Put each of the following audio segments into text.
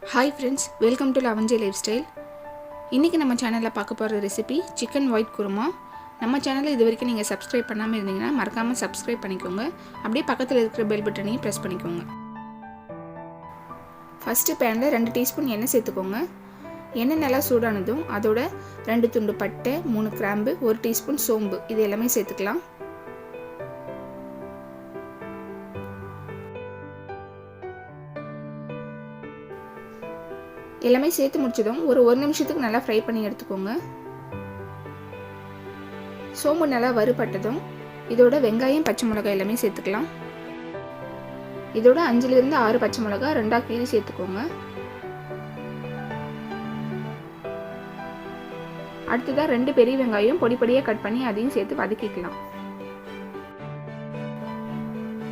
Hi friends, welcome to Lavanjay Lifestyle. இன்னைக்கு நம்ம சேனல்ல பார்க்க போற ரெசிபி chicken white kurma. நம்ம சேனலை இதுவரைக்கும் நீங்க subscribe பண்ணாம இருந்தீங்கன்னா மறக்காம subscribe பண்ணிக்கோங்க. அப்படியே பக்கத்துல இருக்கிற bell பட்டனையும் press பண்ணிக்கோங்க. ஃபர்ஸ்ட் panல 2 டீஸ்பூன் எண்ணெய் சேர்த்துக்கோங்க. எண்ணெய் நல்லா சூடானதும் அதோட 2 துண்டு பட்டை, 3 கிராம்பு, 1 டீஸ்பூன் சோம்பு இது எல்லாமே சேர்த்துக்கலாம். எல்லாமே சேர்த்து முடிச்சதும் ஒரு நிமிஷத்துக்கு நல்லா ஃப்ரை பண்ணி எடுத்துக்கோங்க. சோம்பு நல்லா வறுபட்டதும் இதோட வெங்காயம் பச்சை மிளகாய் எல்லாமே சேர்த்துக்கலாம். இதோட 5 ல இருந்து 6 பச்சை மிளகாய் ரெண்டா கீறி சேர்த்துக்கோங்க. அடுத்ததா 2 பெரிய வெங்காயம் பொடி பொடியா கட் பண்ணி அதையும் சேர்த்து வதக்கிக்கலாம்.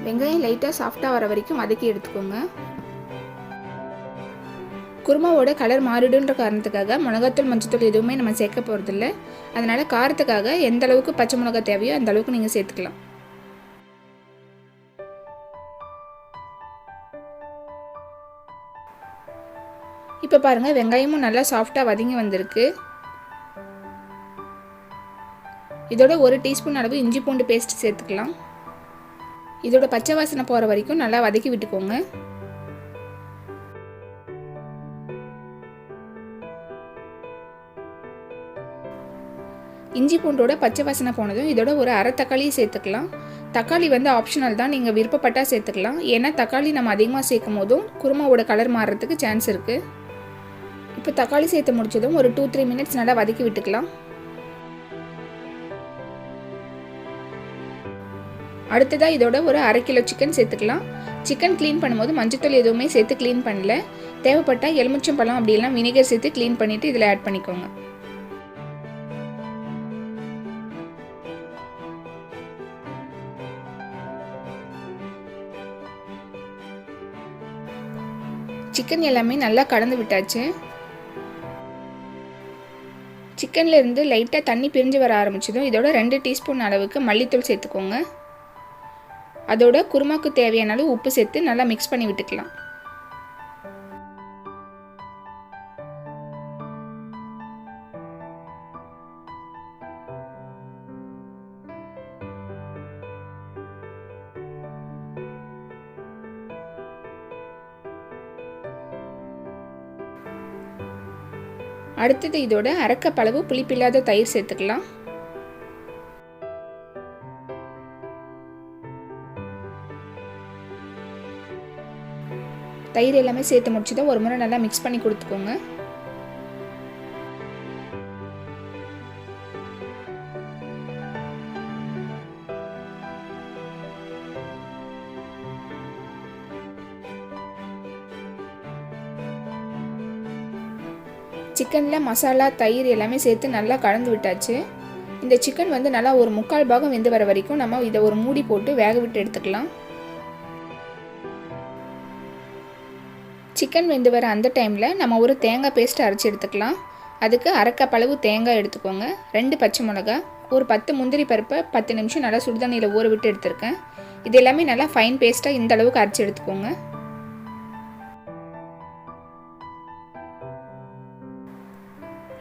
வெங்காயம் லைட்டா சாஃப்ட்டா வர வரைக்கும் வதக்கி எடுத்துக்கோங்க. குருமாவோட கலர் மாறிடுன்ற காரணத்துக்காக மிளகாத்தூள் மஞ்சத்தூள் எதுவுமே நம்ம சேர்க்க போகிறதில்ல. அதனால் காரத்துக்காக எந்த அளவுக்கு பச்சை மிளகாய் தேவையோ அந்த அளவுக்கு நீங்கள் சேர்த்துக்கலாம். இப்போ பாருங்கள், வெங்காயமும் நல்லா சாஃப்டாக வதங்கி வந்திருக்கு. இதோட 1 டீஸ்பூன் அளவு இஞ்சி பூண்டு பேஸ்ட் சேர்த்துக்கலாம். இதோட பச்சை வாசனை போகிற வரைக்கும் நல்லா வதக்கி விட்டுக்கோங்க. இஞ்சி பூண்டோட பச்சை வாசனை போனதும் இதோட ஒரு அரை தக்காளியை சேர்த்துக்கலாம். தக்காளி வந்து ஆப்ஷனல் தான், நீங்கள் விருப்பப்பட்டால் சேர்த்துக்கலாம். ஏன்னா தக்காளி நம்ம அதிகமாக சேர்க்கும் போதும் குருமாவோட கலர் மாறுறதுக்கு சான்ஸ் இருக்குது. இப்போ தக்காளி சேர்த்து முடிச்சதும் ஒரு 2-3 மினிட்ஸ் நல்லா வதக்கி விட்டுக்கலாம். அடுத்ததாக இதோட ஒரு 1/2 கிலோ சிக்கன் சேர்த்துக்கலாம். சிக்கன் க்ளீன் பண்ணும்போது மஞ்சத்தூள் எதுவுமே சேர்த்து க்ளீன் பண்ணல. தேவைப்பட்டால் எலுமிச்சம்பழம் அப்படியெல்லாம் வினிகர் சேர்த்து க்ளீன் பண்ணிவிட்டு இதில் ஆட் பண்ணிக்கோங்க. சிக்கன் எல்லாமே நல்லா கலந்து விட்டாச்சு. சிக்கன்ல இருந்து லைட்டாக தண்ணி பிரிஞ்சு வர ஆரம்பிச்சதும் இதோட 2 டீஸ்பூன் அளவுக்கு மல்லித்தூள் சேர்த்துக்கோங்க. அதோட குருமாக்கு தேவையான அளவு உப்பு சேர்த்து நல்லா மிக்ஸ் பண்ணி விட்டுக்கலாம். அடுத்தது இதோட 1/2 கப் அளவு புளிப்பில்லாத தயிர் சேர்த்துக்கலாம். தயிர் எல்லாமே சேர்த்து முடிச்சதும் ஒரு முறை நல்லா மிக்ஸ் பண்ணி கொடுத்துக்கோங்க. சிக்கனில் மசாலா தயிர் எல்லாமே சேர்த்து நல்லா கலந்து விட்டாச்சு. இந்த சிக்கன் வந்து நல்லா ஒரு 3/4 பாகம் வெந்து வர வரைக்கும் நம்ம இதை ஒரு மூடி போட்டு வேக விட்டு எடுத்துக்கலாம். சிக்கன் வெந்து வர அந்த டைமில் நம்ம ஒரு தேங்காய் பேஸ்ட் அரைச்சி எடுத்துக்கலாம். அதுக்கு 1/2 கப் அளவு தேங்காய் எடுத்துக்கோங்க. 2 பச்சை மிளகாய், ஒரு 10 முந்திரி பருப்பை 10 நிமிஷம் நல்லா சுடுதண்ணியில் ஊற விட்டு எடுத்துருக்கேன். இது எல்லாமே நல்லா ஃபைன் பேஸ்ட்டாக இந்த அளவுக்கு அரைச்சி எடுத்துக்கோங்க.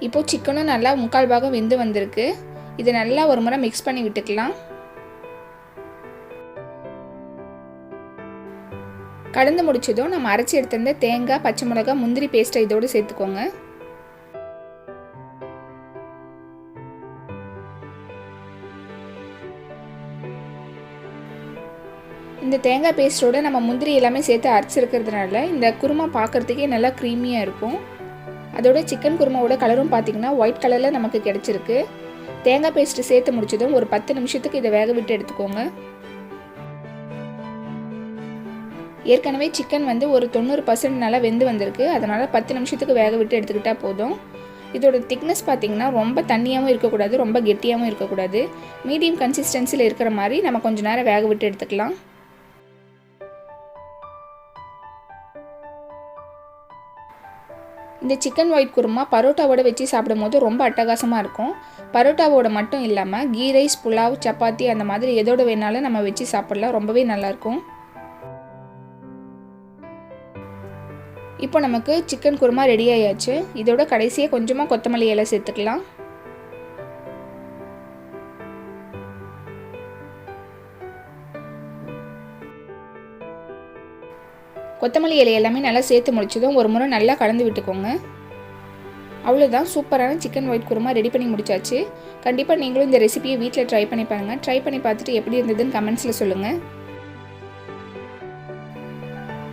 இப்போ சிக்கனும் நல்லா 3/4 பாகம் வெந்து வந்திருக்கு. இதை நல்லா ஒரு முறை மிக்ஸ் பண்ணி விட்டுக்கலாம். கலந்து முடிச்சதும் நம்ம அரைச்சி எடுத்திருந்த தேங்காய், பச்சை மிளகாய், முந்திரி பேஸ்ட்டை இதோடு சேர்த்துக்கோங்க. இந்த தேங்காய் பேஸ்ட்டோட நம்ம முந்திரி எல்லாமே சேர்த்து அரைச்சிருக்கிறதுனால இந்த குருமா பார்க்குறதுக்கே நல்லா க்ரீமியாக இருக்கும். அதோட சிக்கன் குருமாவோட கலரும் பார்த்திங்கன்னா ஒயிட் கலரில் நமக்கு கிடச்சிருக்கு. தேங்காய் பேஸ்ட்டு சேர்த்து முடிச்சதும் ஒரு 10 நிமிஷத்துக்கு இதை வேக விட்டு எடுத்துக்கோங்க. ஏற்கனவே சிக்கன் வந்து ஒரு 90% நல்லா வெந்து வந்திருக்கு. அதனால் 10 நிமிஷத்துக்கு வேக விட்டு எடுத்துக்கிட்டால் போதும். இதோட திக்னஸ் பார்த்திங்கன்னா ரொம்ப தண்ணியாகவும் இருக்கக்கூடாது, ரொம்ப கெட்டியாகவும் இருக்கக்கூடாது. மீடியம் கன்சிஸ்டன்சியில் இருக்கிற மாதிரி நம்ம கொஞ்சம் நேரம் வேக விட்டு எடுத்துக்கலாம். இந்த சிக்கன் ஒயிட் குருமா பரோட்டாவோட வச்சு சாப்பிடும்போது ரொம்ப அட்டகாசமாக இருக்கும். பரோட்டாவோட மட்டும் இல்லாமல் கீ ரைஸ், புலாவ், சப்பாத்தி அந்த மாதிரி எதோட வேணாலும் நம்ம வச்சு சாப்பிடலாம். ரொம்பவே நல்லாயிருக்கும். இப்போ நமக்கு சிக்கன் குருமா ரெடி ஆயாச்சு. இதோட கடைசியாக கொஞ்சமாக கொத்தமல்லி இலை சேர்த்துக்கலாம். கொத்தமல்லி இலை எல்லாமே நல்லா சேர்த்து முடிச்சதும் ஒரு முறை நல்லா கலந்து விட்டுக்கோங்க. அவ்வளோதான், சூப்பரான சிக்கன் ஒயிட் குருமா ரெடி பண்ணி முடிச்சாச்சு. கண்டிப்பாக நீங்களும் இந்த ரெசிபியை வீட்டில் ட்ரை பண்ணி பாருங்கள். ட்ரை பண்ணி பார்த்துட்டு எப்படி இருந்ததுன்னு கமெண்ட்ஸில் சொல்லுங்கள்.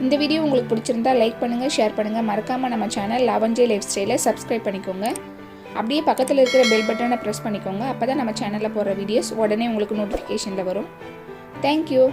இந்த வீடியோ உங்களுக்கு பிடிச்சிருந்தா லைக் பண்ணுங்கள், ஷேர் பண்ணுங்கள். மறக்காமல் நம்ம சேனல் லாவண்ஜே லைஃப் ஸ்டைலை சப்ஸ்கிரைப் பண்ணிக்கோங்க. அப்படியே பக்கத்தில் இருக்கிற பெல் பட்டனை ப்ரெஸ் பண்ணிக்கோங்க. அப்போ தான் நம்ம சேனலில் போடுற வீடியோஸ் உடனே உங்களுக்கு நோட்டிஃபிகேஷனில் வரும். தேங்க்யூ.